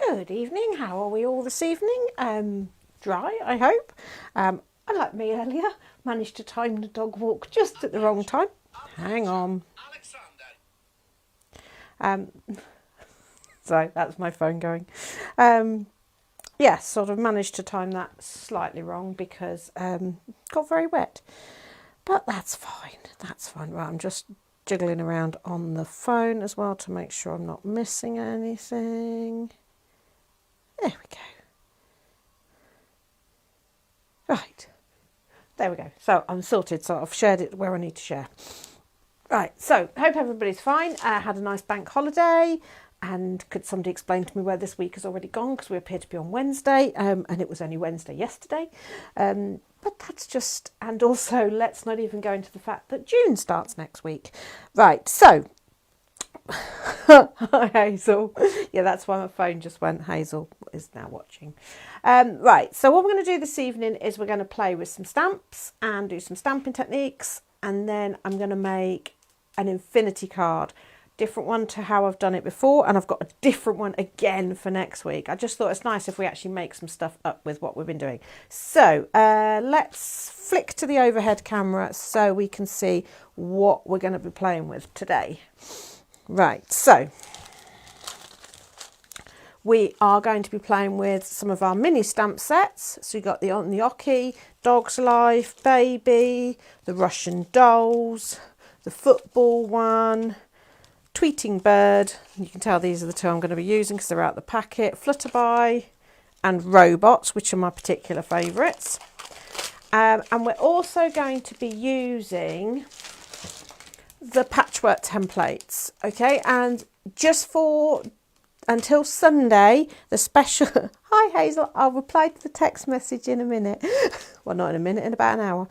Good evening. How are we all this evening? Dry, I hope. Unlike me earlier, managed to time the dog walk just at the wrong time. Hang on. So that's my phone going. Yes, sort of managed to time that slightly wrong because got very wet. But that's fine. That's fine. Right, I'm just jiggling around on the phone as well to make sure I'm not missing anything. There we go. Right. There we go. So I'm sorted. So I've shared it where I need to share. Right. So hope everybody's fine. I had a nice bank holiday. And could somebody explain to me where this week has already gone? Because we appear to be on Wednesday, and it was only Wednesday yesterday. But that's just, and also let's not even go into the fact that June starts next week. Right, so, hi Hazel. Yeah, that's why my phone just went. Hazel is now watching. Right, so what we're going to do this evening is we're going to play with some stamps and do some stamping techniques. And then I'm going to make an infinity card. Different one to how I've done it before, and I've got a different one again for next week. I just thought it's nice if we actually make some stuff up with what we've been doing. So let's flick to the overhead camera so we can see what we're going to be playing with today. Right, so we are going to be playing with some of our mini stamp sets. So you've got the Gnocchi, Dog's Life, Baby, the Russian Dolls, the football one, Tweeting Bird, you can tell these are the two I'm going to be using because they're out the packet, Flutterby and Robots, which are my particular favourites. And we're also going to be using the patchwork templates, okay? And just for until Sunday, the special... Hi Hazel, I'll reply to the text message in a minute. Well, not in a minute, in about an hour.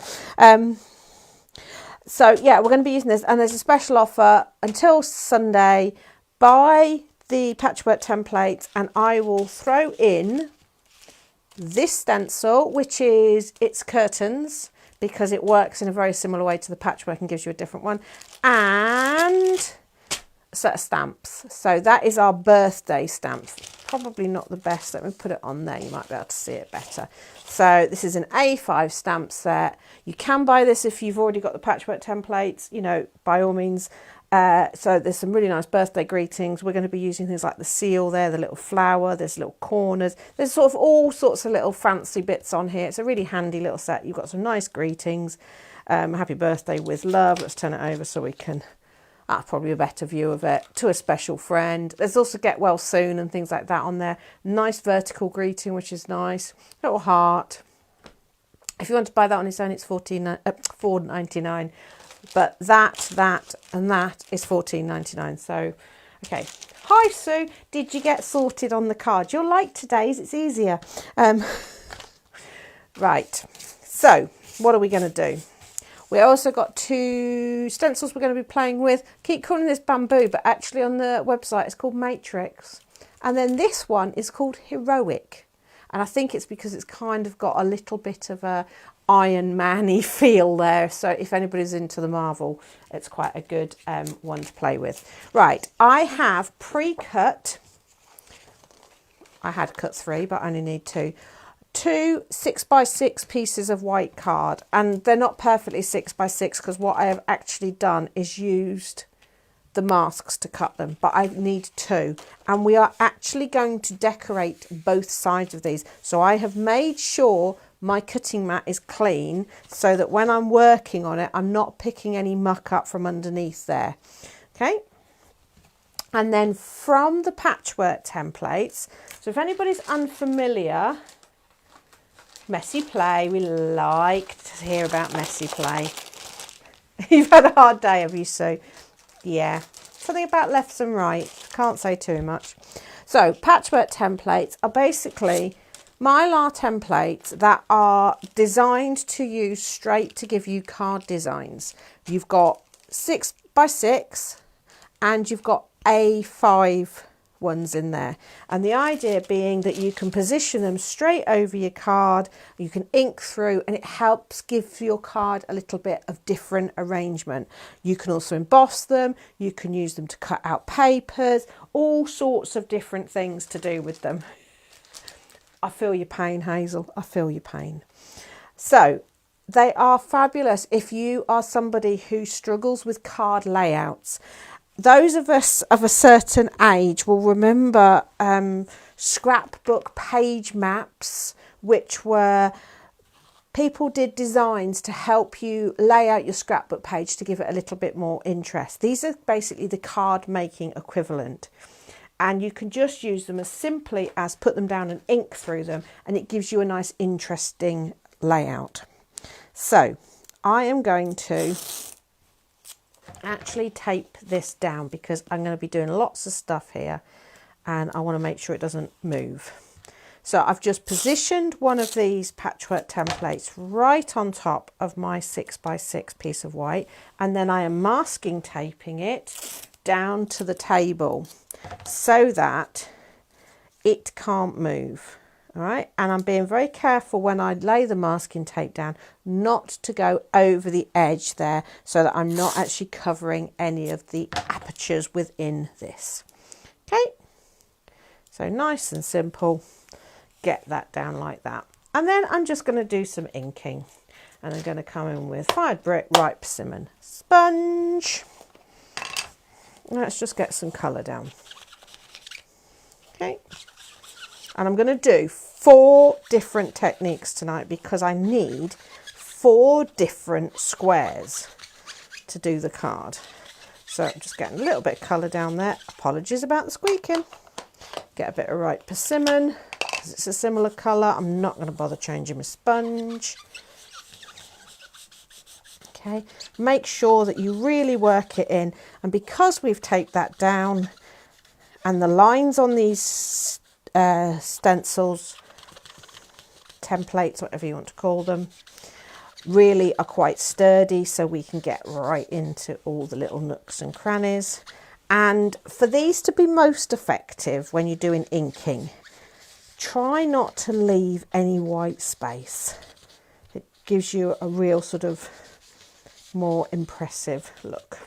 So, yeah, we're going to be using this. And there's a special offer until Sunday. Buy the patchwork templates and I will throw in this stencil, which is its curtains, because it works in a very similar way to the patchwork and gives you a different one. And a set of stamps. So that is our birthday stamps. Probably not the best. Let me put it on there. You might be able to see it better. So this is an A5 stamp set. You can buy this if you've already got the patchwork templates, you know, by all means. So there's some really nice birthday greetings. We're going to be using things like the seal there, the little flower, there's little corners. There's sort of all sorts of little fancy bits on here. It's a really handy little set. You've got some nice greetings. Happy birthday with love. Let's turn it over so we can... That's probably a better view of it. To a special friend. There's also get well soon and things like that on there. Nice vertical greeting, which is nice. Little heart. If you want to buy that on its own, it's $4.99. But that, and that is $14.99. So, okay. Hi, Sue. Did you get sorted on the card? You'll like today's. It's easier. Right. So, what are we going to do? We also got two stencils we're going to be playing with. Keep calling this bamboo, but actually on the website it's called Matrix. And then this one is called Heroic. And I think it's because it's kind of got a little bit of a Iron Man-y feel there. So if anybody's into the Marvel, it's quite a good one to play with. Right, I have pre-cut. I had cut 3, but I only need 2. 2 6x6 pieces of white card, and they're not perfectly 6x6 because what I have actually done is used the masks to cut them, but I need 2, and we are actually going to decorate both sides of these. So I have made sure my cutting mat is clean so that when I'm working on it, I'm not picking any muck up from underneath there. Okay. And then from the patchwork templates, so if anybody's unfamiliar, messy play, we like to hear about messy play. You've had a hard day, have you, Sue? Yeah, something about lefts and rights, can't say too much. So patchwork templates are basically Mylar templates that are designed to use straight to give you card designs. You've got 6x6 and you've got A5 ones in there, and the idea being that you can position them straight over your card, you can ink through, and it helps give your card a little bit of different arrangement. You can also emboss them, you can use them to cut out papers, all sorts of different things to do with them. I feel your pain, Hazel, I feel your pain. So they are fabulous if you are somebody who struggles with card layouts. Those of us of a certain age will remember scrapbook page maps, which were people did designs to help you lay out your scrapbook page to give it a little bit more interest. These are basically the card making equivalent, and you can just use them as simply as put them down and ink through them, and it gives you a nice interesting layout. So I am going to actually tape this down because I'm going to be doing lots of stuff here and I want to make sure it doesn't move. So I've just positioned one of these patchwork templates right on top of my 6x6 piece of white, and then I am masking taping it down to the table so that it can't move. All right, and I'm being very careful when I lay the masking tape down not to go over the edge there, so that I'm not actually covering any of the apertures within this. Okay, so nice and simple, get that down like that. And then I'm just going to do some inking, and I'm going to come in with Fired Brick Ripe Persimmon sponge. Let's just get some colour down. Okay. And I'm going to do 4 different techniques tonight because I need 4 different squares to do the card. So I'm just getting a little bit of colour down there. Apologies about the squeaking. Get a bit of Ripe Persimmon because it's a similar colour. I'm not going to bother changing my sponge. Okay, make sure that you really work it in. And because we've taped that down and the lines on these stencils, templates, whatever you want to call them, really are quite sturdy, so we can get right into all the little nooks and crannies. And for these to be most effective when you're doing inking, try not to leave any white space. It gives you a real sort of more impressive look.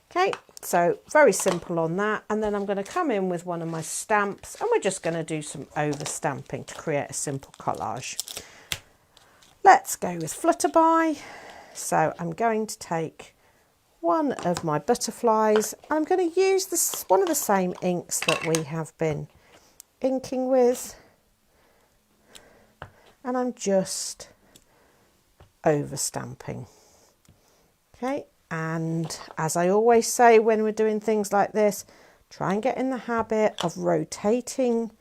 Okay, so very simple on that. And then I'm going to come in with one of my stamps and we're just going to do some over stamping to create a simple collage. Let's go with Flutterby. So I'm going to take one of my butterflies. I'm going to use this one of the same inks that we have been inking with, and I'm just over stamping. Okay. And as I always say when we're doing things like this, try and get in the habit of rotating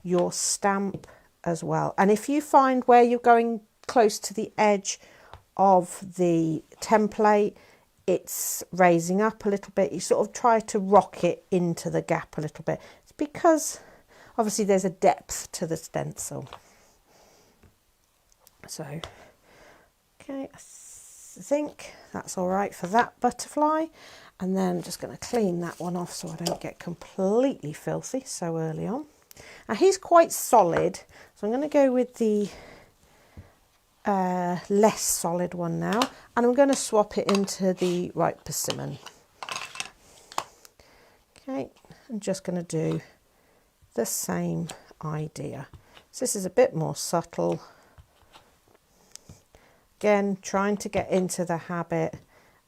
your stamp as well. And if you find where you're going close to the edge of the template, it's raising up a little bit, you sort of try to rock it into the gap a little bit. It's because obviously there's a depth to the stencil. So, okay, I think that's all right for that butterfly. And then I'm just going to clean that one off so I don't get completely filthy so early on. Now he's quite solid, so I'm going to go with the less solid one now, and I'm going to swap it into the Ripe Persimmon. Okay, I'm just going to do the same idea. So this is a bit more subtle. Again, trying to get into the habit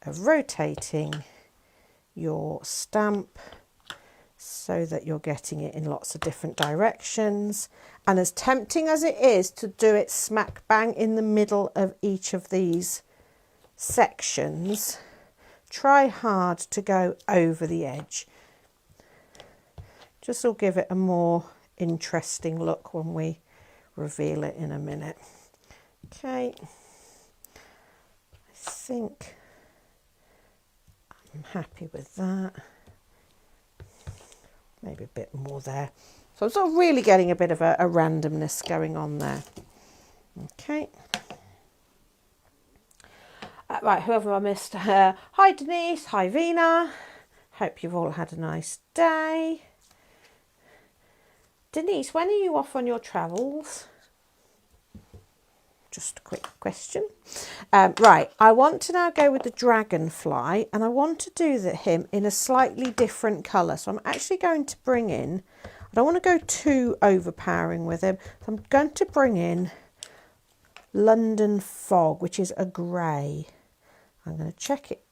of rotating your stamp so that you're getting it in lots of different directions. And as tempting as it is to do it smack bang in the middle of each of these sections, try hard to go over the edge. Just will give it a more interesting look when we reveal it in a minute. Okay. I think I'm happy with that. Maybe a bit more there. So I'm sort of really getting a bit of a randomness going on there. Okay. Right, whoever I missed. Hi Denise, hi Vina. Hope you've all had a nice day. Denise, when are you off on your travels? Just a quick question. Right, I want to now go with the dragonfly, and I want to do him in a slightly different colour. So I'm actually going to bring in, I don't want to go too overpowering with him. So I'm going to bring in London Fog, which is a grey. I'm going to check it.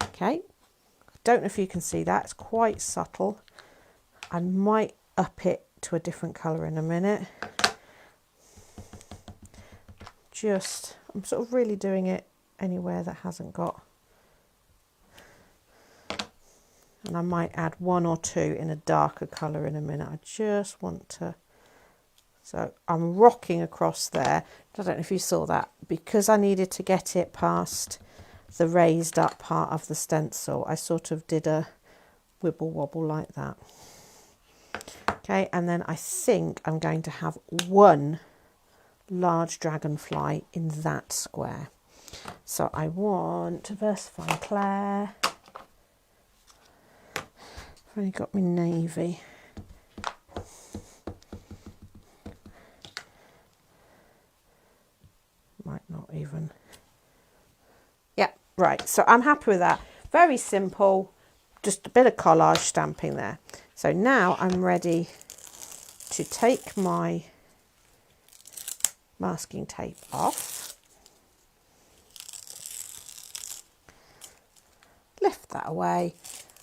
Okay, I don't know if you can see that, it's quite subtle. I might up it to a different colour in a minute. I'm sort of really doing it anywhere that hasn't got. And I might add one or two in a darker colour in a minute. I just want to, so I'm rocking across there. I don't know if you saw that, because I needed to get it past the raised up part of the stencil. I sort of did a wibble wobble like that. Okay, and then I think I'm going to have one large dragonfly in that square. So I want to Versifying Clair. I've only got my navy. Might not even. Yeah, right. So I'm happy with that. Very simple, just a bit of collage stamping there. So now I'm ready to take my masking tape off, lift that away,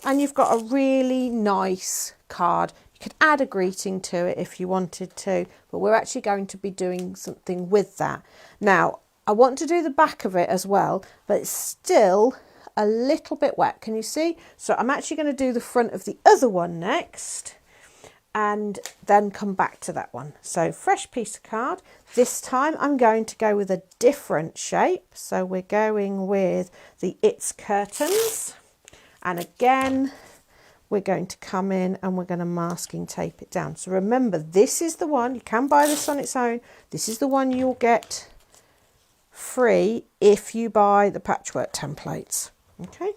and you've got a really nice card. You could add a greeting to it if you wanted to, but we're actually going to be doing something with that. Now, I want to do the back of it as well, but it's still a little bit wet. Can you see? So I'm actually going to do the front of the other one next, and then come back to that one. So fresh piece of card. This time I'm going to go with a different shape. So we're going with the It's Curtains. And again, we're going to come in and we're going to masking tape it down. So remember, this is the one, you can buy this on its own. This is the one you'll get free if you buy the patchwork templates. Okay.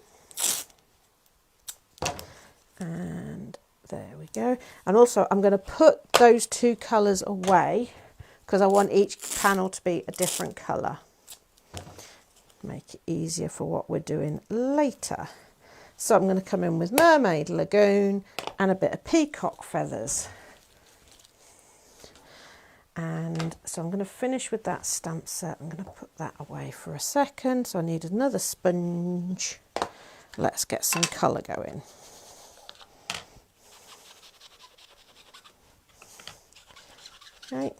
And there we go. And also I'm going to put those two colours away because I want each panel to be a different colour. Make it easier for what we're doing later. So I'm going to come in with Mermaid Lagoon and a bit of peacock feathers. And so I'm going to finish with that stamp set. I'm going to put that away for a second. So I need another sponge. Let's get some colour going. Okay.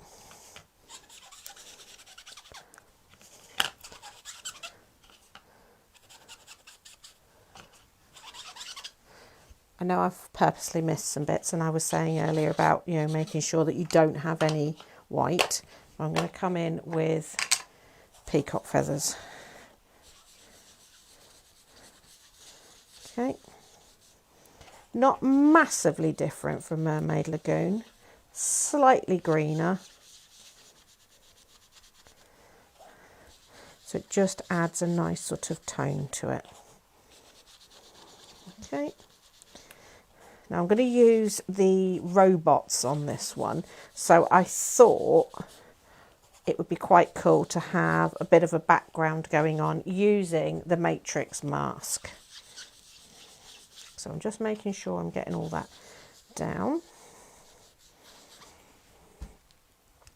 I know I've purposely missed some bits, and I was saying earlier about, you know, making sure that you don't have any white. I'm going to come in with peacock feathers. Okay. Not massively different from Mermaid Lagoon. Slightly greener. So it just adds a nice sort of tone to it. Okay. Now I'm going to use the robots on this one. So I thought it would be quite cool to have a bit of a background going on using the Matrix mask. So I'm just making sure I'm getting all that down.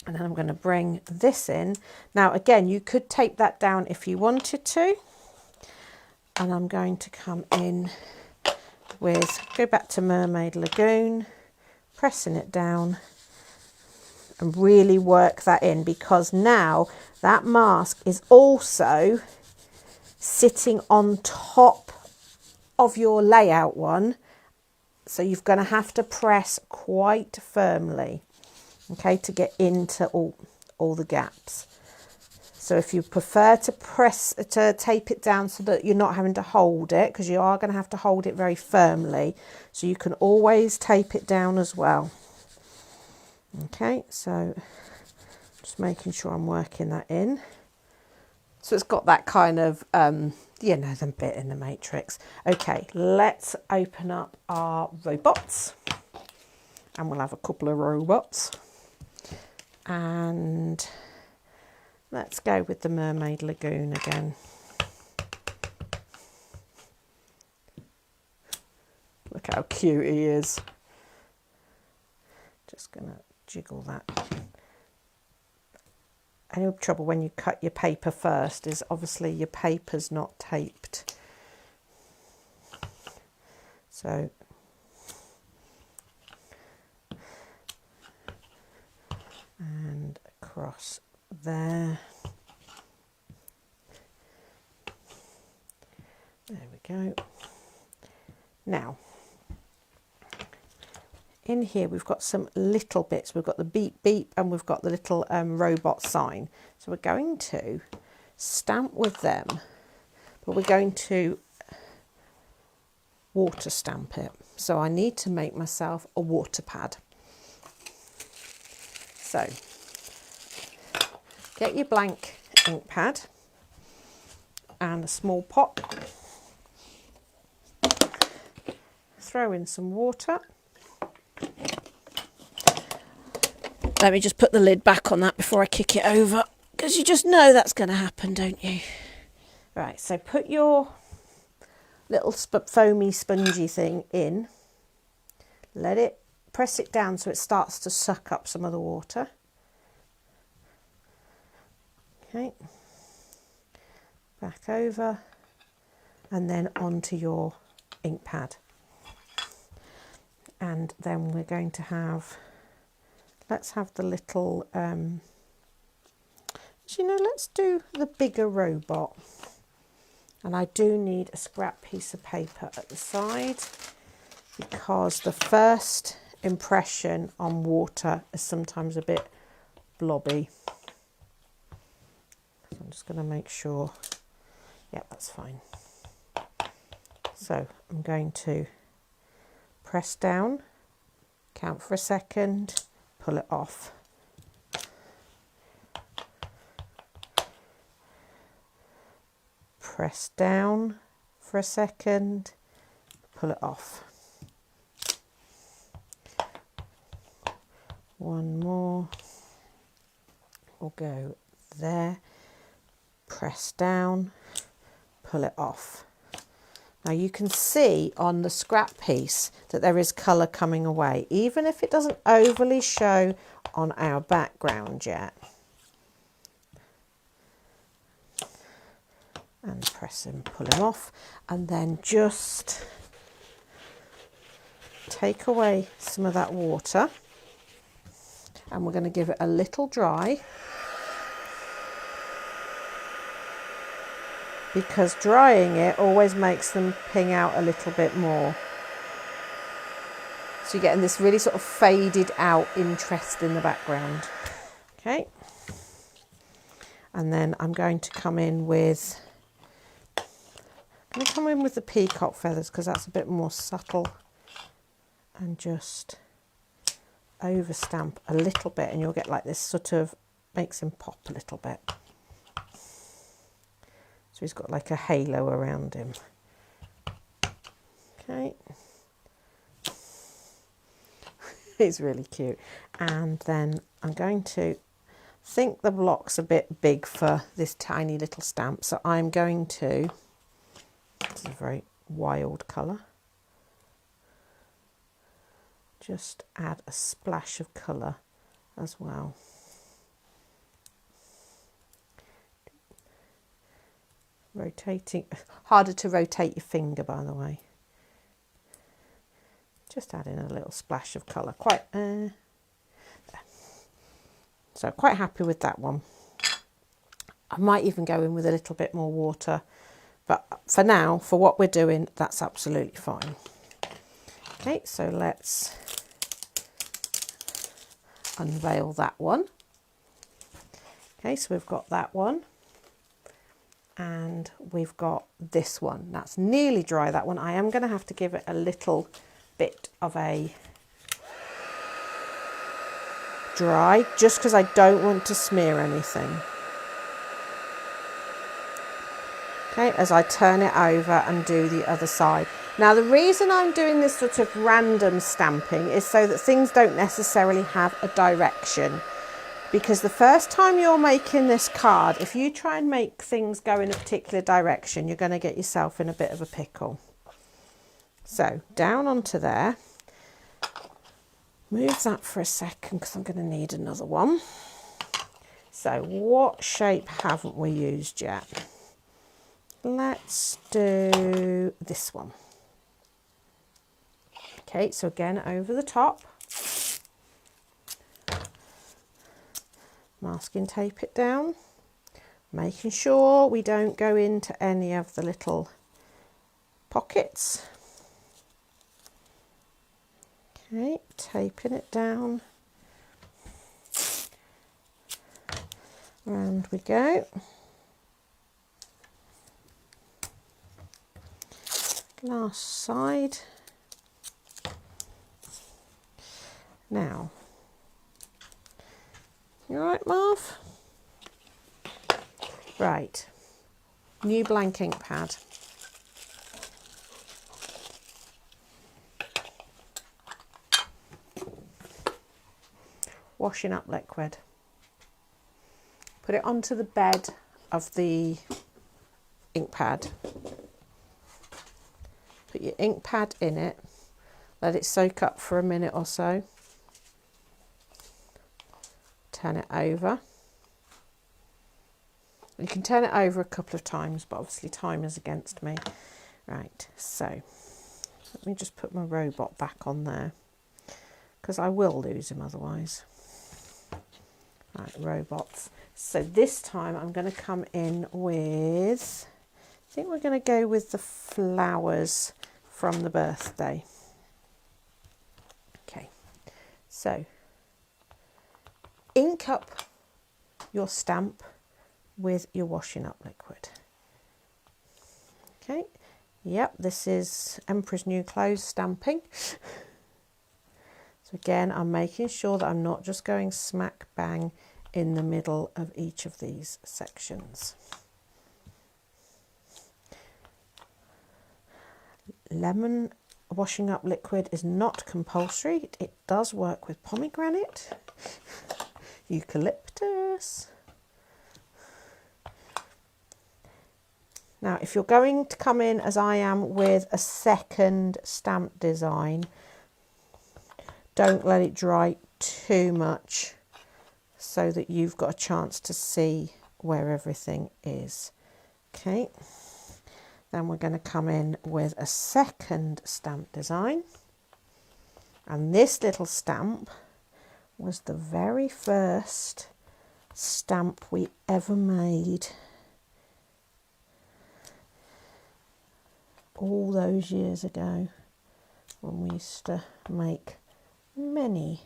And then I'm going to bring this in. Now, again, you could tape that down if you wanted to. And I'm going to come in with, go back to Mermaid Lagoon, pressing it down and really work that in, because now that mask is also sitting on top of your layout one. So you're going to have to press quite firmly. Okay, to get into all the gaps. So if you prefer to tape it down so that you're not having to hold it, because you are going to have to hold it very firmly, so you can always tape it down as well. Okay, so just making sure I'm working that in. So it's got that kind of, you know, the bit in the Matrix. Okay, let's open up our robots. and we'll have a couple of robots. And let's go with the Mermaid Lagoon again. Look how cute he is. Just gonna jiggle that. Any trouble when you cut your paper first is obviously your paper's not taped. So and across there. There we go. Now, in here we've got some little bits. We've got the beep beep and we've got the little robot sign. So we're going to stamp with them, but we're going to water stamp it. So I need to make myself a water pad. So get your blank ink pad and a small pot. Throw in some water. Let me just put the lid back on that before I kick it over, because you just know that's going to happen, don't you? Right, so put your little foamy spongy thing in. Let it, press it down so it starts to suck up some of the water. Okay. Back over and then onto your ink pad. And then we're going to have, let's have the little, let's do the bigger robot. And I do need a scrap piece of paper at the side, because the first impression on water is sometimes a bit blobby. So I'm just going to make sure, yeah, that's fine. So I'm going to press down, count for a second, pull it off. Press down for a second, pull it off. One more, we'll go there, press down, pull it off. Now you can see on the scrap piece that there is colour coming away, even if it doesn't overly show on our background yet. And press him, pull him off, and then just take away some of that water, and we're going to give it a little dry, because drying it always makes them ping out a little bit more. So you're getting this really sort of faded out interest in the background. Okay. And then I'm going to come in with the peacock feathers, because that's a bit more subtle, and just over stamp a little bit, and you'll get like this sort of, makes him pop a little bit. So he's got like a halo around him. Okay. He's really cute. And then I'm going to think the block's a bit big for this tiny little stamp, so I'm going to, this is a very wild colour, just add a splash of colour as well. Rotating, harder to rotate your finger, by the way. Just add in a little splash of colour, so quite happy with that one. I might even go in with a little bit more water, but for now, for what we're doing, that's absolutely fine. Okay, so let's unveil that one. Okay, so we've got that one, and we've got this one. That's nearly dry, that one. I am going to have to give it a little bit of a dry, just because I don't want to smear anything. Okay, as I turn it over and do the other side. Now, the reason I'm doing this sort of random stamping is so that things don't necessarily have a direction. Because the first time you're making this card, if you try and make things go in a particular direction, you're going to get yourself in a bit of a pickle. So down onto there, move that for a second because I'm going to need another one. So what shape haven't we used yet? Let's do this one. Okay, so again over the top. Masking tape it down, making sure we don't go into any of the little pockets. Okay, taping it down. Round we go. Last side. Now, you all right, Marv? Right, new blank ink pad. Washing up liquid. Put it onto the bed of the ink pad. Put your ink pad in it. Let it soak up for a minute or so. Turn it over. You can turn it over a couple of times, but obviously time is against me. Right, so let me just put my robot back on there because I will lose him otherwise. Right, robots. So this time I'm going to come in with, I think we're going to go with the flowers from the birthday. Okay, so ink up your stamp with your washing up liquid. Okay, yep, this is Emperor's New Clothes stamping. So again, I'm making sure that I'm not just going smack bang in the middle of each of these sections. Lemon washing up liquid is not compulsory. It does work with pomegranate, eucalyptus. Now, if you're going to come in as I am with a second stamp design, don't let it dry too much so that you've got a chance to see where everything is. Okay, then we're going to come in with a second stamp design, and this little stamp was the very first stamp we ever made all those years ago when we used to make many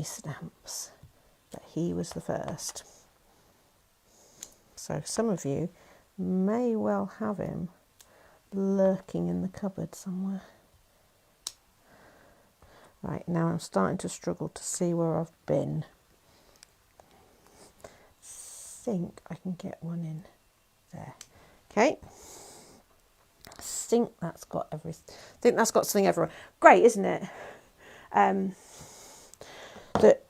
stamps, but he was the first. So some of you may well have him lurking in the cupboard somewhere. Right, now I'm starting to struggle to see where I've been. I think I can get one in there. Okay. I think that's got everything. I think that's got something everywhere. Great, isn't it? That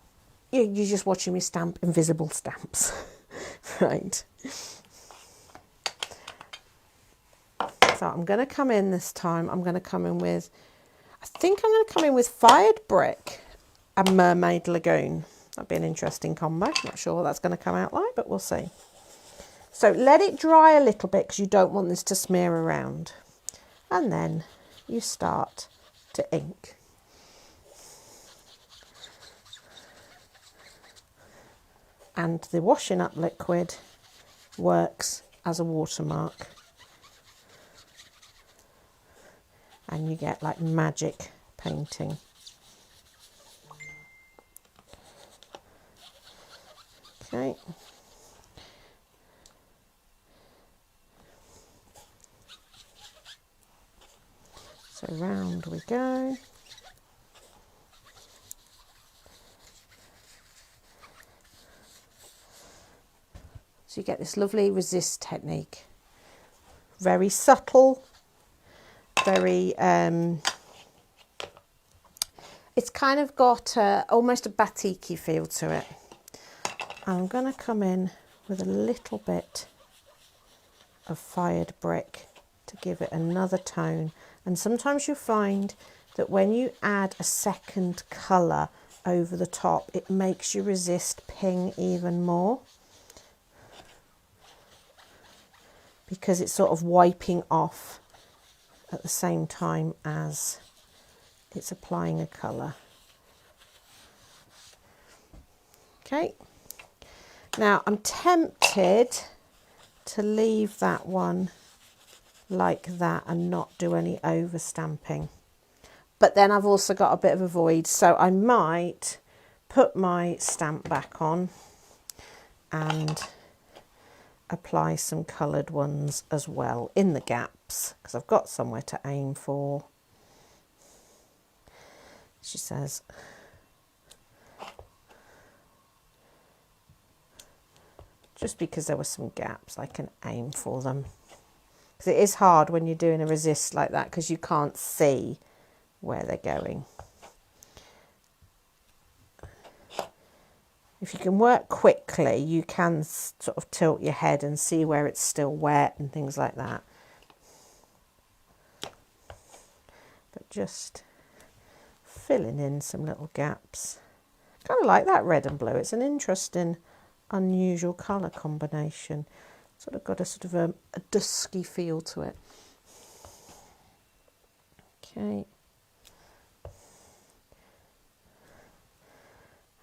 you're just watching me stamp invisible stamps. Right. So I'm going to come in this time. I'm going to come in with, I think I'm going to come in with Fired Brick and Mermaid Lagoon. That'd be an interesting combo. Not sure what that's going to come out like, but we'll see. So let it dry a little bit because you don't want this to smear around. And then you start to ink. And the washing up liquid works as a watermark. And you get like magic painting. Okay. So round we go. So you get this lovely resist technique. Very subtle, very, it's kind of got almost a batik-y feel to it. I'm going to come in with a little bit of fired brick to give it another tone. And sometimes you find that when you add a second colour over the top, it makes you resist ping even more, because it's sort of wiping off at the same time as it's applying a colour. Okay, now I'm tempted to leave that one like that and not do any over stamping, but then I've also got a bit of a void, so I might put my stamp back on and apply some coloured ones as well in the gaps, because I've got somewhere to aim for. She says, just because there were some gaps, I can aim for them. Because it is hard when you're doing a resist like that, because you can't see where they're going. If you can work quickly, you can sort of tilt your head and see where it's still wet and things like that. But just filling in some little gaps. Kind of like that red and blue. It's an interesting, unusual colour combination. Sort of got a sort of a dusky feel to it. Okay.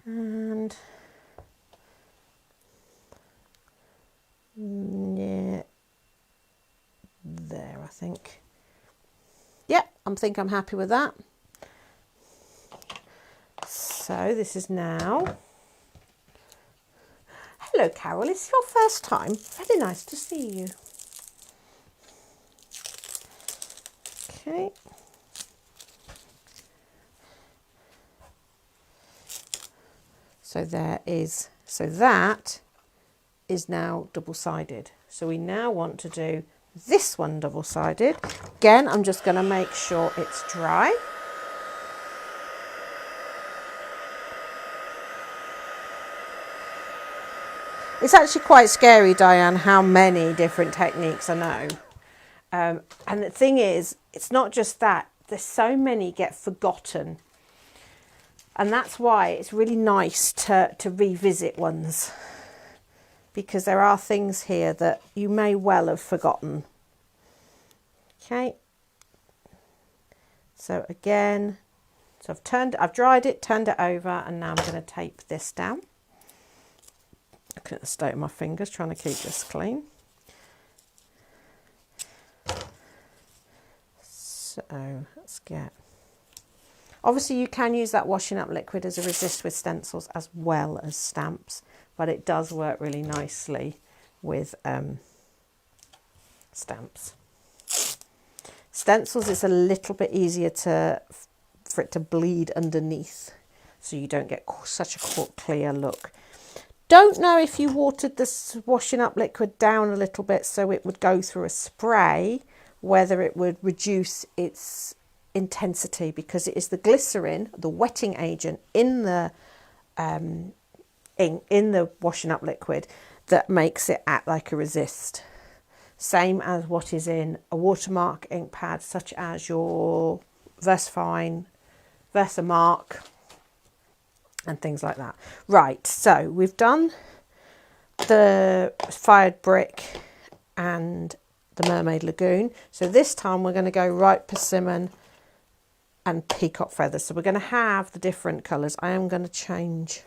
And yeah, there, I think. Yep, I think I'm happy with that. So this is now. Hello, Carol. It's your first time. Very nice to see you. Okay. So that is now double-sided. So we now want to do this one double-sided. Again, I'm just going to make sure it's dry. It's actually quite scary, Diane, how many different techniques I know. And the thing is, it's not just that. There's so many get forgotten. And that's why it's really nice to revisit ones, because there are things here that you may well have forgotten. Okay. So again, so I've dried it, turned it over, and now I'm going to tape this down. Looking at the state of my fingers, trying to keep this clean. So let's get. Obviously, you can use that washing up liquid as a resist with stencils as well as stamps, but it does work really nicely with stamps. Stencils is a little bit easier for it to bleed underneath, so you don't get such a clear look. Don't know if you watered this washing up liquid down a little bit so it would go through a spray, whether it would reduce its intensity, because it is the glycerin, the wetting agent in the ink, in the washing up liquid, that makes it act like a resist. Same as what is in a watermark ink pad, such as your Versafine, Versamark, and things like that. Right, so we've done the fired brick and the Mermaid Lagoon. So this time we're going to go Ripe Persimmon and Peacock Feathers. So we're going to have the different colours. I am going to change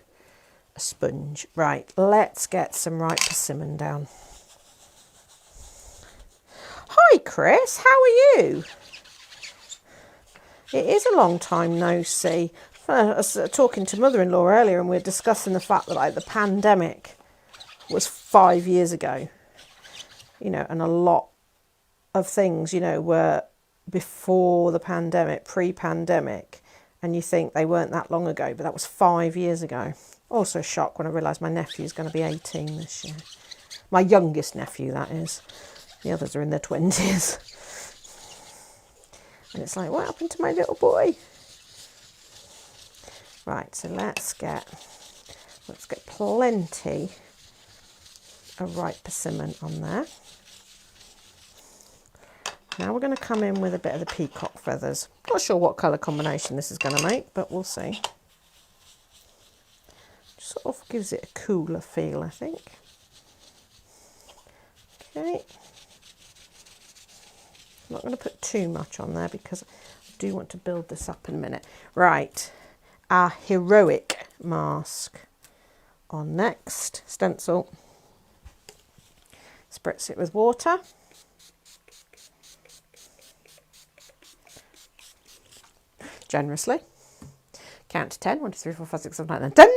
a sponge. Right, let's get some Ripe Persimmon down. Hi Chris, how are you? It is a long time no see. I was talking to mother-in-law earlier, and we were discussing the fact that like the pandemic was 5 years ago, you know, and a lot of things, you know, were before the pandemic, pre-pandemic, and you think they weren't that long ago, but that was 5 years ago. Also a shock when I realised my nephew's going to be 18 this year. My youngest nephew, that is. The others are in their 20s. And it's like, what happened to my little boy? Right, so let's get plenty of ripe persimmon on there. Now we're going to come in with a bit of the peacock feathers. Not sure what colour combination this is going to make, but we'll see. Just sort of gives it a cooler feel, I think. Okay. I'm not going to put too much on there because I do want to build this up in a minute. Right, our heroic mask on next. Stencil. Spritz it with water. Generously. Count to 10. 1, 2, 3, 4, 5, 6, 7, 8, 9, 10.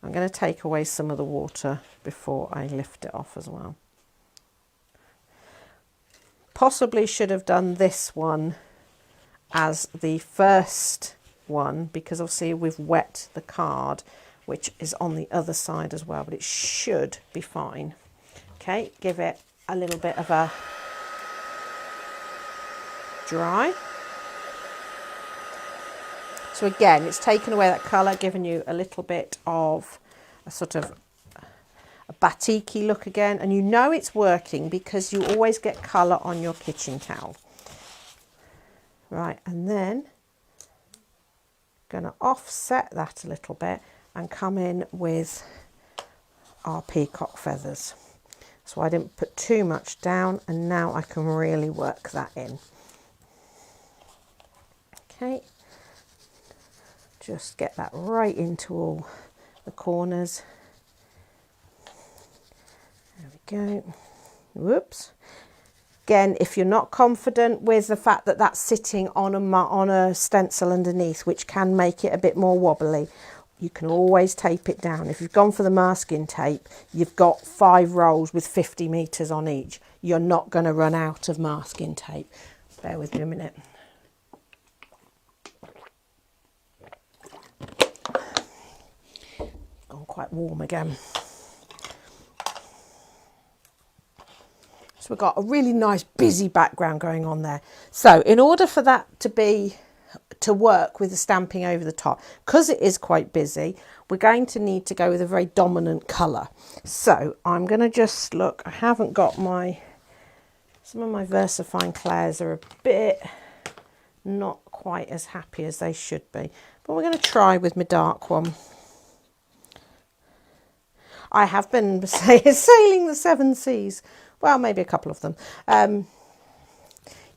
I'm going to take away some of the water before I lift it off as well. Possibly should have done this one as the first one because obviously we've wet the card, which is on the other side as well, but it should be fine. Okay, give it a little bit of a dry. So again, it's taken away that colour, giving you a little bit of a sort of a batik-y look again. And you know it's working because you always get colour on your kitchen towel. Right, and then going to offset that a little bit and come in with our peacock feathers. So I didn't put too much down, and now I can really work that in. Okay. Just get that right into all the corners. There we go. Whoops. Again, if you're not confident with the fact that that's sitting on a stencil underneath, which can make it a bit more wobbly, you can always tape it down. If you've gone for the masking tape, you've got 5 rolls with 50 metres on each. You're not going to run out of masking tape. Bear with me a minute. Quite warm again. So we've got a really nice busy background going on there. So in order for that to work with the stamping over the top, because it is quite busy, we're going to need to go with a very dominant colour. So I'm going to just look, I haven't got some of my VersaFine Clairs are a bit not quite as happy as they should be, but we're going to try with my dark one. I have been sailing the 7 seas. Well, maybe a couple of them.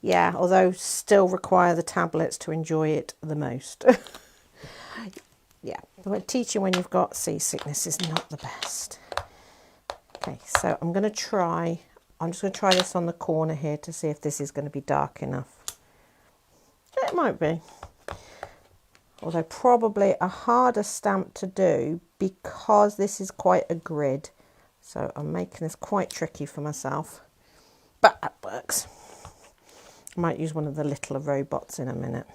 Yeah, although still require the tablets to enjoy it the most. Yeah, but teaching when you've got seasickness is not the best. Okay, so I'm just going to try this on the corner here to see if this is going to be dark enough. It might be. Although probably a harder stamp to do because this is quite a grid. So I'm making this quite tricky for myself. But that works. I might use one of the littler robots in a minute.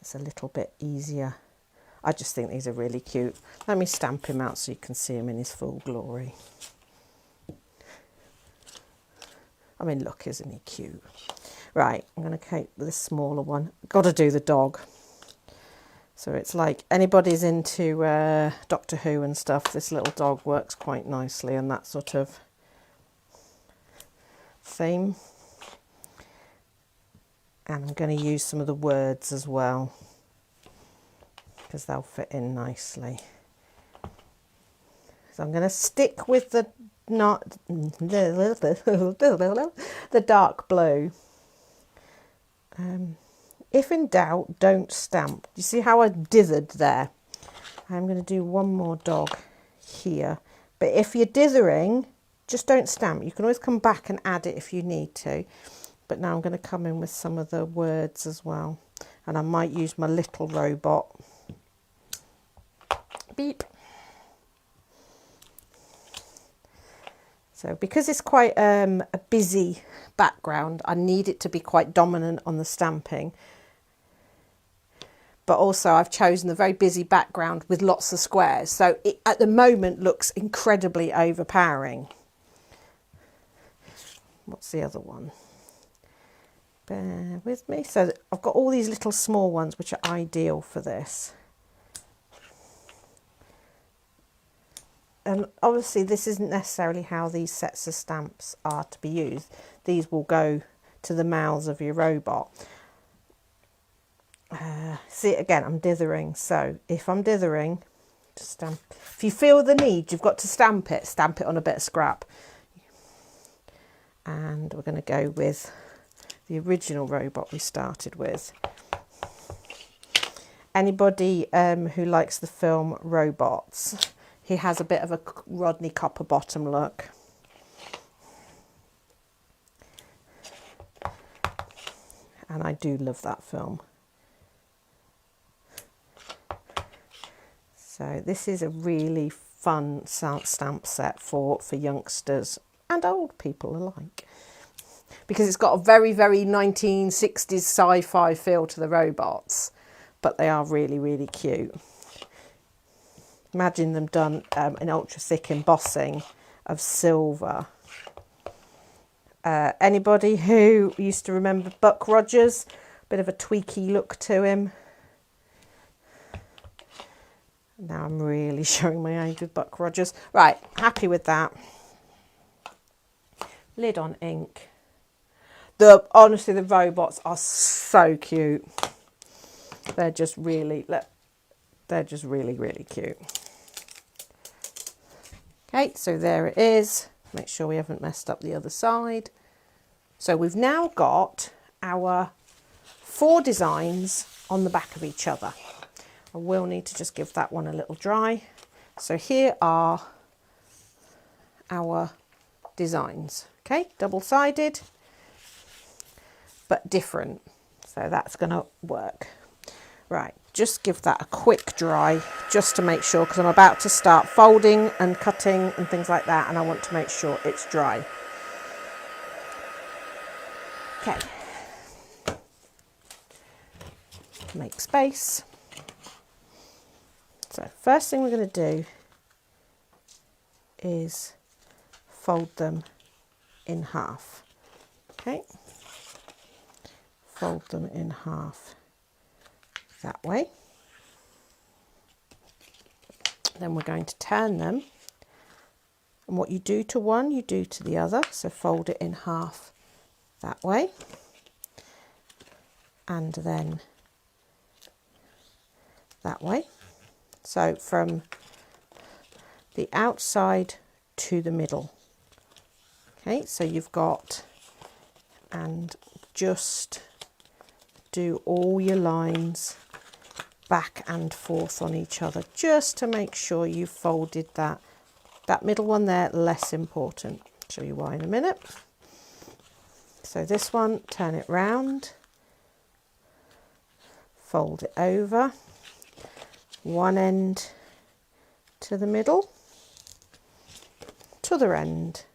It's a little bit easier. I just think these are really cute. Let me stamp him out so you can see him in his full glory. I mean, look, isn't he cute? Right, I'm going to take the smaller one. Got to do the dog. So it's like anybody's into Doctor Who and stuff, this little dog works quite nicely in that sort of theme. And I'm going to use some of the words as well because they'll fit in nicely. So I'm going to stick with the dark blue. If in doubt, don't stamp. You see how I dithered there? I'm going to do one more dog here. But if you're dithering, just don't stamp. You can always come back and add it if you need to. But now I'm going to come in with some of the words as well. And I might use my little robot. Beep. So because it's quite a busy background, I need it to be quite dominant on the stamping. But also I've chosen a very busy background with lots of squares. So it at the moment looks incredibly overpowering. What's the other one? Bear with me. So I've got all these little small ones which are ideal for this. And obviously this isn't necessarily how these sets of stamps are to be used. These will go to the mouths of your robot. See, again, I'm dithering. So if I'm dithering, just stamp. If you feel the need, you've got to stamp it on a bit of scrap. And we're going to go with the original robot we started with. Anybody who likes the film Robots, he has a bit of a Rodney Copperbottom look. And I do love that film. So this is a really fun stamp set for youngsters and old people alike. Because it's got a very, very 1960s sci-fi feel to the robots. But they are really, really cute. Imagine them done in ultra thick embossing of silver. Anybody who used to remember Buck Rogers, bit of a tweaky look to him. Now I'm really showing my age with Buck Rogers. Right, happy with that. Lid on ink. Honestly, the robots are so cute. They're just really, really cute. Okay, so there it is. Make sure we haven't messed up the other side. So we've now got our 4 designs on the back of each other. I will need to just give that one a little dry. So here are our designs. Okay, double-sided, but different. So that's going to work. Right, just give that a quick dry just to make sure, because I'm about to start folding and cutting and things like that, and I want to make sure it's dry. Okay. Make space. So first thing we're going to do is fold them in half. Okay. Fold them in half that way. Then we're going to turn them, and what you do to one you do to the other, so fold it in half that way, and then that way. So from the outside to the middle. Okay, so you've got, and just do all your lines back and forth on each other, just to make sure you've folded that middle one there, less important. I'll show you why in a minute. So this one, turn it round, fold it over, one end to the middle, t'other end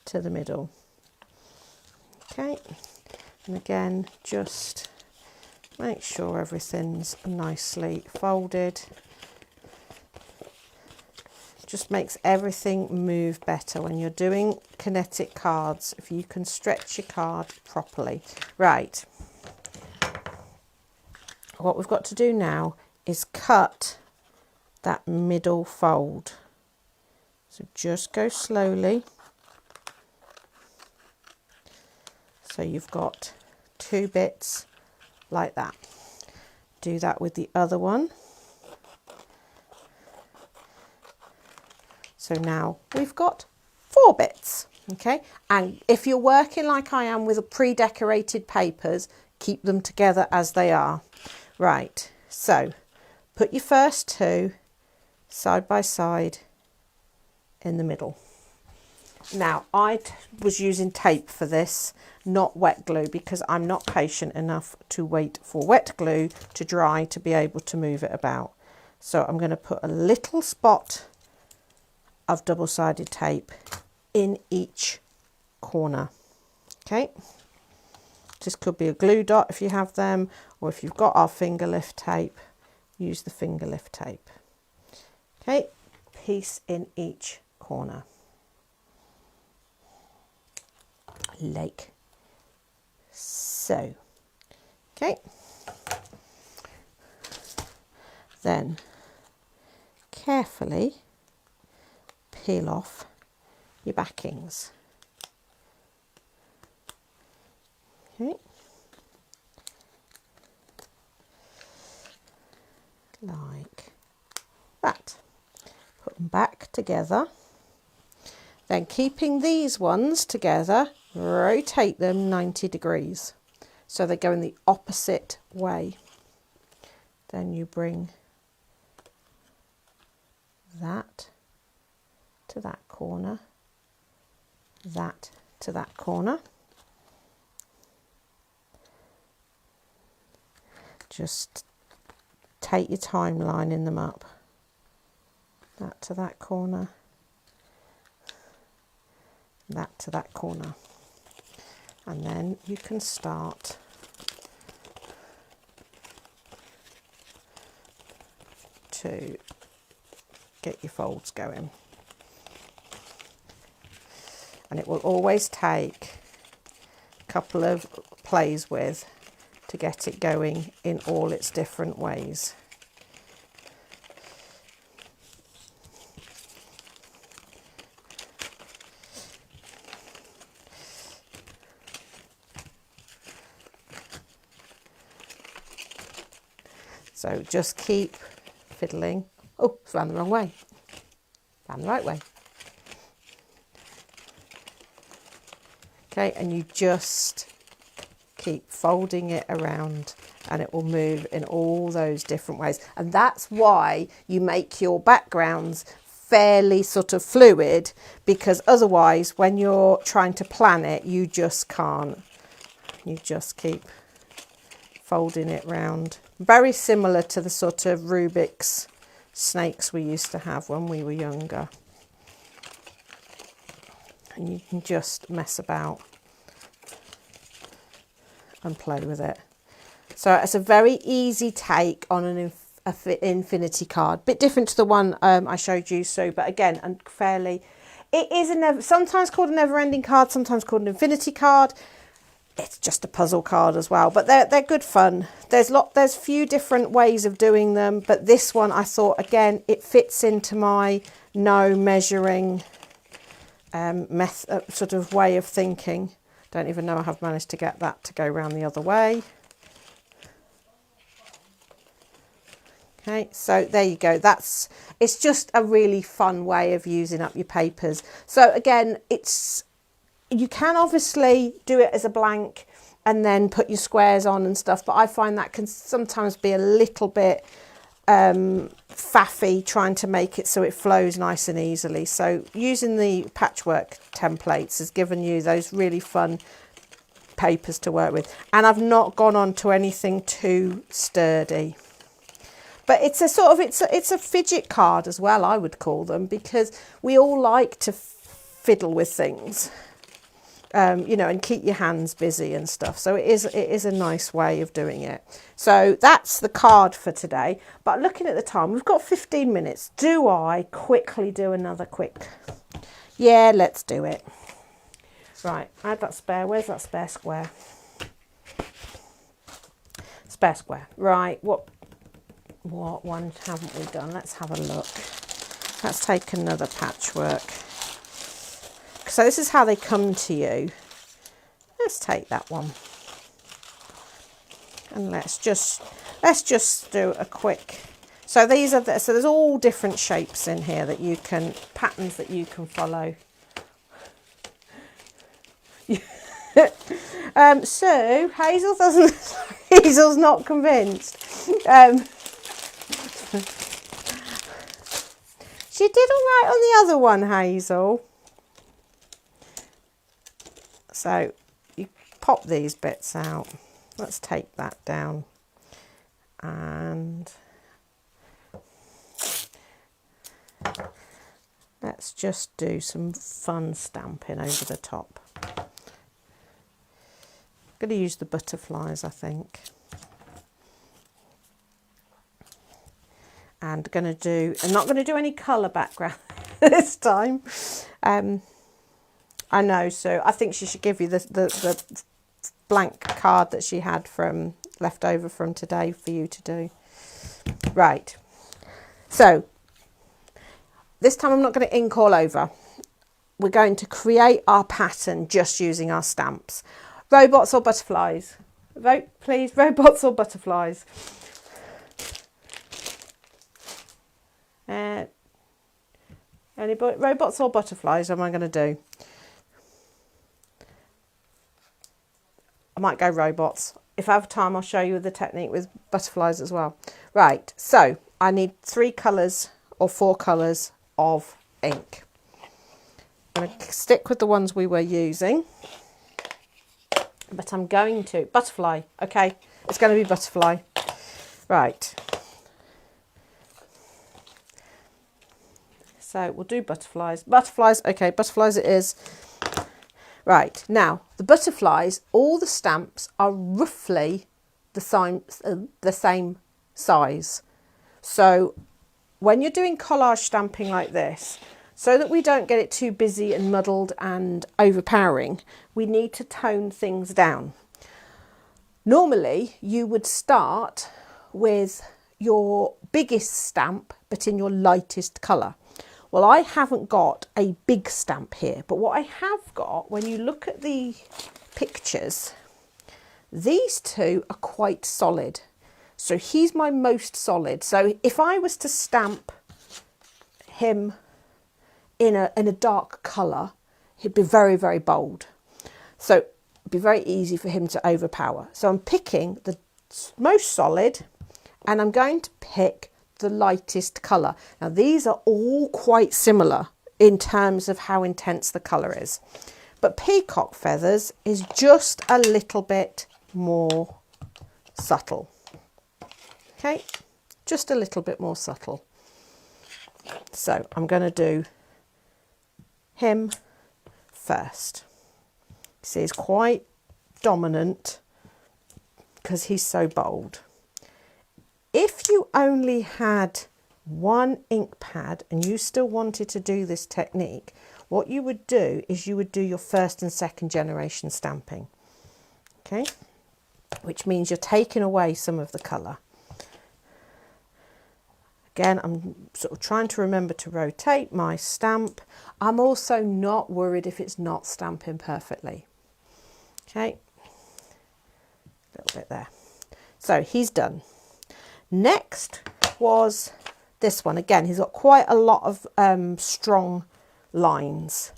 to the middle. Okay, and again, just make sure everything's nicely folded. Just makes everything move better when you're doing kinetic cards, if you can stretch your card properly. Right, what we've got to do now is cut that middle fold. So just go slowly. So you've got 2 bits like that. Do that with the other one. So now we've got 4 bits, okay? And if you're working like I am with pre-decorated papers, keep them together as they are. Right, so put your first 2 side by side in the middle. Now, I was using tape for this, not wet glue, because I'm not patient enough to wait for wet glue to dry to be able to move it about. So I'm going to put a little spot of double-sided tape in each corner. Okay, this could be a glue dot if you have them, or if you've got our finger lift tape, use the finger lift tape. Okay, piece in each corner, like So, okay. Then carefully peel off your backings. Okay. Like that. Put them back together. Then keeping these ones together, rotate them 90 degrees. So they go in the opposite way. Then you bring that to that corner, that to that corner. Just take your time lining them up. That to that corner, that to that corner. And then you can start to get your folds going. And it will always take a couple of plays with to get it going in all its different ways. So just keep fiddling. Oh, it's round the wrong way. Round the right way. Okay, and you just keep folding it around and it will move in all those different ways. And that's why you make your backgrounds fairly sort of fluid, because otherwise when you're trying to plan it, you just can't. You just keep folding it round. Very similar to the sort of Rubik's snakes we used to have when we were younger. And you can just mess about and play with it. So it's a very easy take on an infinity card. Bit different to the one I showed you. So, but again, and fairly, it is sometimes called a never-ending card, sometimes called an infinity card. It's just a puzzle card as well, but they're good fun. There's few different ways of doing them, but this one I thought, again, it fits into my no measuring sort of way of thinking. Don't even know I have managed to get that to go around the other way. Okay, so there you go. It's just a really fun way of using up your papers. So again, you can obviously do it as a blank and then put your squares on and stuff, but I find that can sometimes be a little bit faffy trying to make it so it flows nice and easily. So using the patchwork templates has given you those really fun papers to work with. And I've not gone on to anything too sturdy. But it's a sort of, it's a fidget card as well, I would call them, because we all like to fiddle with things. You know, and keep your hands busy and stuff. So it is a nice way of doing it. So that's the card for today. But looking at the time, we've got 15 minutes. Do I quickly do another quick? Yeah, let's do it. Right, add that spare. Where's that spare square? Spare square. Right, what one haven't we done? Let's have a look. Let's take another patchwork. So this is how they come to you. Let's take that one. And let's just do a quick. So these are so there's all different shapes in here that you can, patterns that you can follow. So Hazel's not convinced. She did all right on the other one, Hazel. So you pop these bits out. Let's take that down. And let's just do some fun stamping over the top. I'm going to use the butterflies, I think. And I'm not going to do any colour background this time. I know, so I think she should give you the blank card that she had from left over from today for you to do. Right, so this time I'm not going to ink all over. We're going to create our pattern just using our stamps. Robots or butterflies? Vote please, robots or butterflies? Anybody, robots or butterflies am I going to do? I might go robots. If I have time, I'll show you the technique with butterflies as well. Right, so I need 3 colours or 4 colours of ink. I'm going to stick with the ones we were using, but I'm going to, butterfly, okay, it's going to be butterfly. Right. So we'll do butterflies. Butterflies, okay, butterflies it is. Right, now the butterflies, all the stamps are roughly the same size. So when you're doing collage stamping like this, so that we don't get it too busy and muddled and overpowering, we need to tone things down. Normally you would start with your biggest stamp but in your lightest colour. Well, I haven't got a big stamp here, but what I have got, when you look at the pictures, these two are quite solid. So he's my most solid. So if I was to stamp him in a dark colour, he'd be very, very bold. So it'd be very easy for him to overpower. So I'm picking the most solid and I'm going to pick the lightest colour. Now these are all quite similar in terms of how intense the colour is, but peacock feathers is just a little bit more subtle. Okay, just a little bit more subtle. So I'm going to do him first. See, he's quite dominant because he's so bold. If you only had one ink pad and you still wanted to do this technique, what you would do is you would do your first and second generation stamping, okay, which means you're taking away some of the colour. Again, I'm sort of trying to remember to rotate my stamp. I'm also not worried if it's not stamping perfectly. Okay, a little bit there. So he's done. Next was this one. Again, he's got quite a lot of strong lines.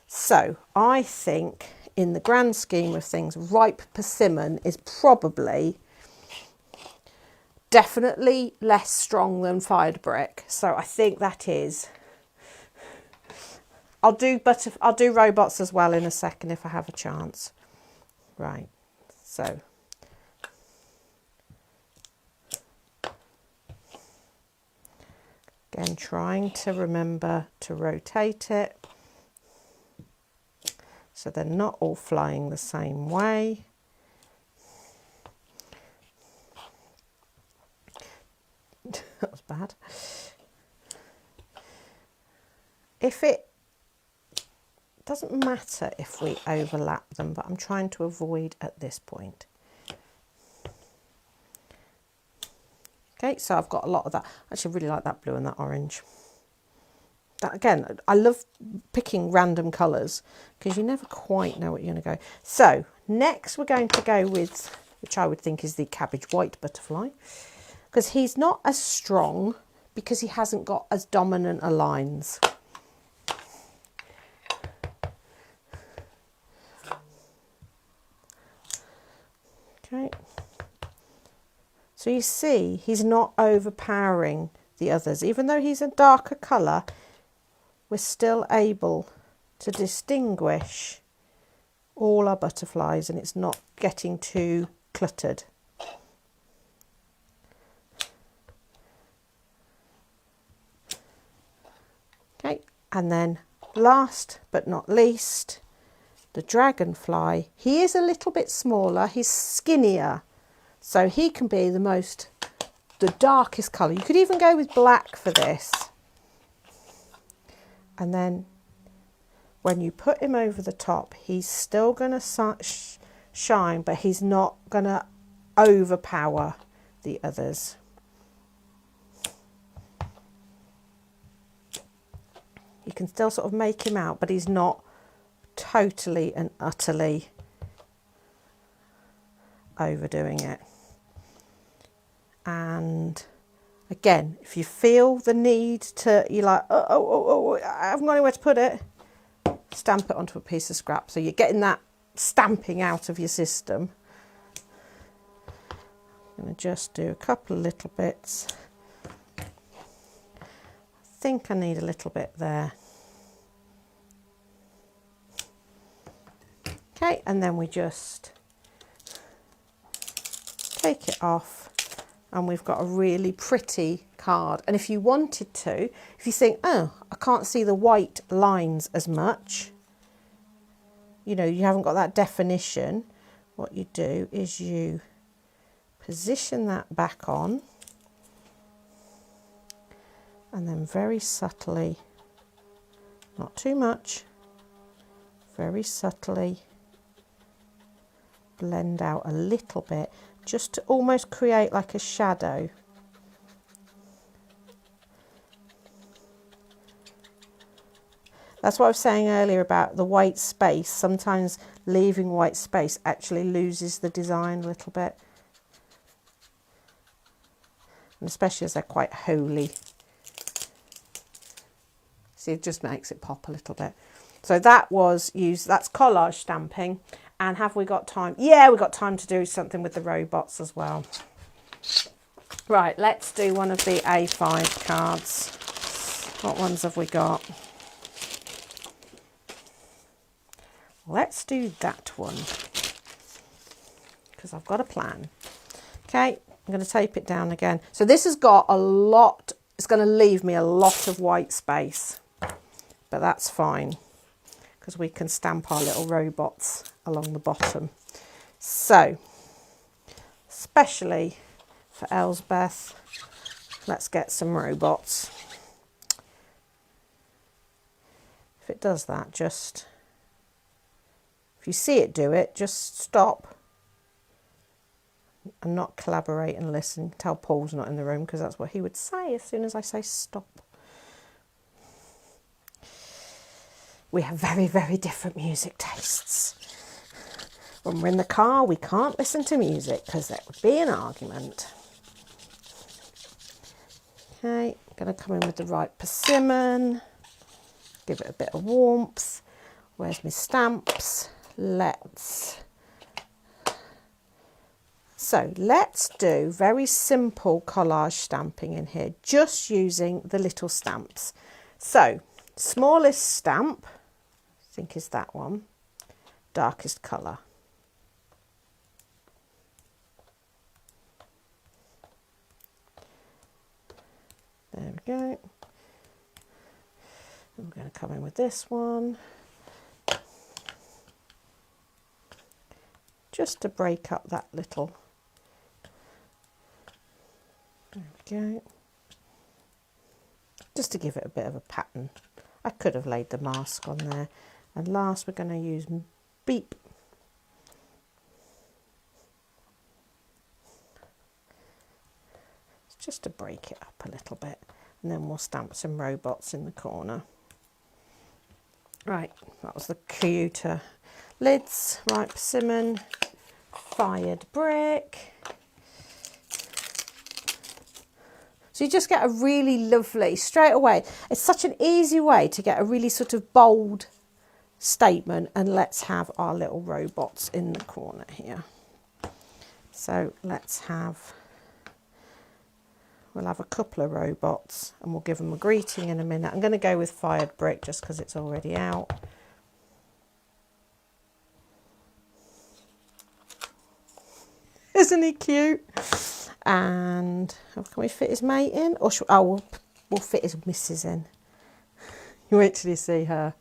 So I think in the grand scheme of things, ripe persimmon is probably definitely less strong than fired brick. So I think that is. I'll do robots as well in a second if I have a chance. Right. So again, trying to remember to rotate it so they're not all flying the same way. That was bad. If it doesn't matter if we overlap them, but I'm trying to avoid at this point. Okay, so I've got a lot of that. I actually really like that blue and that orange. That, again, I love picking random colours because you never quite know what you're going to go. So next we're going to go with, which I would think is the cabbage white butterfly, because he's not as strong because he hasn't got as dominant a lines. Okay. So you see, he's not overpowering the others. Even though he's a darker colour, we're still able to distinguish all our butterflies and it's not getting too cluttered. Okay, and then last but not least, the dragonfly. He is a little bit smaller, he's skinnier. So he can be the darkest colour. You could even go with black for this. And then when you put him over the top, he's still going to shine, but he's not going to overpower the others. You can still sort of make him out, but he's not totally and utterly overdoing it. And again, if you feel the need to, you're like, oh, I haven't got anywhere to put it, stamp it onto a piece of scrap. So you're getting that stamping out of your system. I'm going to just do a couple of little bits. I think I need a little bit there. Okay, and then we just take it off and we've got a really pretty card. And if you wanted to, if you think, oh, I can't see the white lines as much, you know, you haven't got that definition, what you do is you position that back on and then very subtly, not too much, very subtly blend out a little bit, just to almost create like a shadow. That's what I was saying earlier about the white space. Sometimes leaving white space actually loses the design a little bit. And especially as they're quite holy. See, it just makes it pop a little bit. So that was used, that's collage stamping. And have we got time? Yeah, we've got time to do something with the robots as well. Right, let's do one of the A5 cards. What ones have we got? Let's do that one, because I've got a plan. Okay, I'm going to tape it down again. So this has got a lot, it's going to leave me a lot of white space, but that's fine, because we can stamp our little robots along the bottom. So, especially for Elsbeth, let's get some robots. If it does that, just, if you see it do it, just stop and not collaborate and listen. Tell Paul's not in the room, because that's what he would say as soon as I say stop. We have very, very different music tastes. When we're in the car, we can't listen to music because that would be an argument. Okay, I'm going to come in with the right persimmon. Give it a bit of warmth. Where's my stamps? Let's do very simple collage stamping in here, just using the little stamps. So, smallest stamp, I think is that one, darkest colour. There we go. I'm going to come in with this one, just to break up that little. There we go. Just to give it a bit of a pattern. I could have laid the mask on there. And last we're going to use Beep. Just to break it up a little bit. And then we'll stamp some robots in the corner. Right, that was the Kyuta lids. Right, persimmon, fired brick. So you just get a really lovely, straight away, it's such an easy way to get a really sort of bold statement. And let's have our little robots in the corner here. So let's have, we'll have a couple of robots and we'll give them a greeting in a minute. I'm going to go with fired brick just because it's already out. Isn't he cute? And can we fit his mate in? Or we'll fit his missus in. You wait till you see her.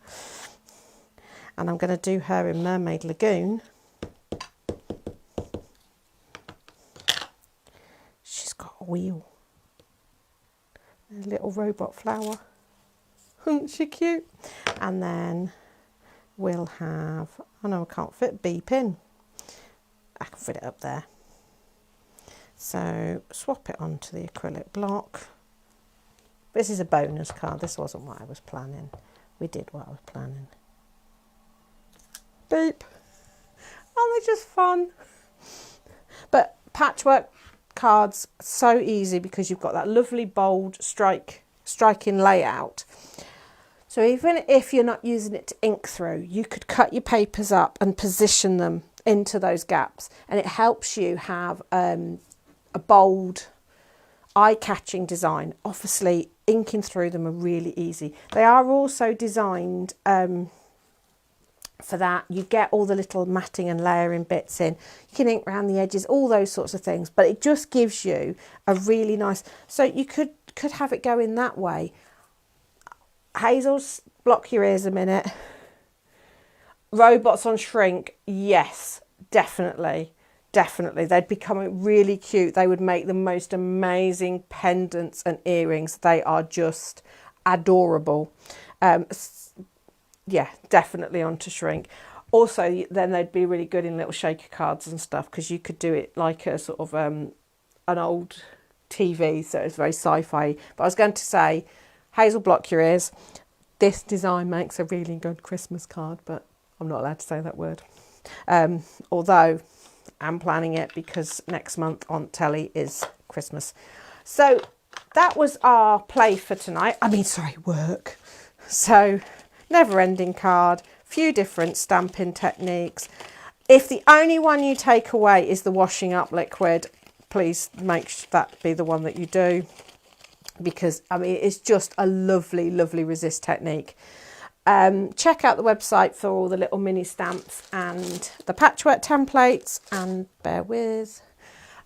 And I'm going to do her in Mermaid Lagoon. She's got a wheel. A little robot flower. Isn't she cute? And then we'll have, oh no, I can't fit Beep in. I can fit it up there. So swap it onto the acrylic block. This is a bonus card. This wasn't what I was planning. We did what I was planning. Beep. Aren't they just fun? But patchwork cards, so easy because you've got that lovely bold striking layout. So even if you're not using it to ink through, you could cut your papers up and position them into those gaps, and it helps you have a bold, eye-catching design. Obviously, inking through them are really easy. They are also designed for that. You get all the little matting and layering bits in. You can ink around the edges, all those sorts of things, but it just gives you a really nice, so you could have it go in that way. Hazel's block your ears a minute. Robots on shrink, yes, definitely. They'd become really cute. They would make the most amazing pendants and earrings. They are just adorable. Yeah, definitely onto shrink. Also, then they'd be really good in little shaker cards and stuff, because you could do it like a sort of an old TV, so it's very sci-fi. But I was going to say, Hazel, block your ears. This design makes a really good Christmas card, but I'm not allowed to say that word. Although I'm planning it because next month on telly is Christmas. So that was our play for tonight. Work. So never-ending card, few different stamping techniques. If the only one you take away is the washing up liquid, please make that be the one that you do, because it's just a lovely resist technique. Check out the website for all the little mini stamps and the patchwork templates, and bear with.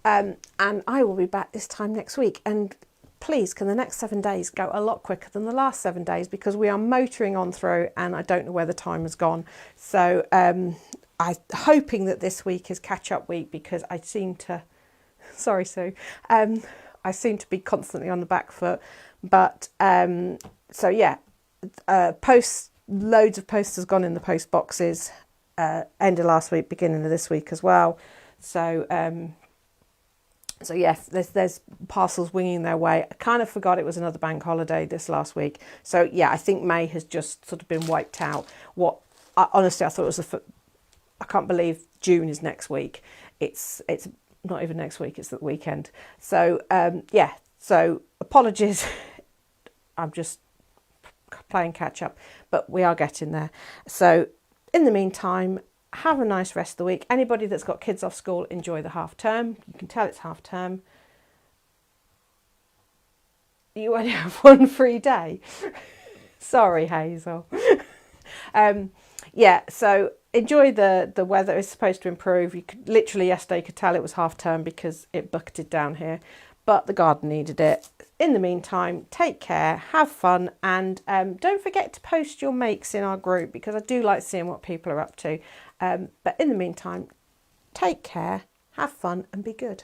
And I will be back this time next week. And please, can the next 7 days go a lot quicker than the last 7 days, because we are motoring on through and I don't know where the time has gone. So I'm hoping that this week is catch-up week, because I seem to... Sorry, Sue. I seem to be constantly on the back foot. But, so yeah, loads of post has gone in the post boxes, end of last week, beginning of this week as well. So, so yeah, there's parcels winging their way. I kind of forgot it was another bank holiday this last week. So yeah, I think May has just sort of been wiped out. Honestly, I thought it was I can't believe June is next week. It's not even next week, it's the weekend. So yeah, so apologies. I'm just playing catch up, but we are getting there. So in the meantime, have a nice rest of the week. Anybody that's got kids off school, enjoy the half term. You can tell it's half term. You only have one free day. Sorry, Hazel. Yeah, so enjoy the weather. It's supposed to improve. You could literally yesterday you could tell it was half term because it bucketed down here, but the garden needed it. In the meantime, take care, have fun, and don't forget to post your makes in our group, because I do like seeing what people are up to. But in the meantime, take care, have fun, and be good.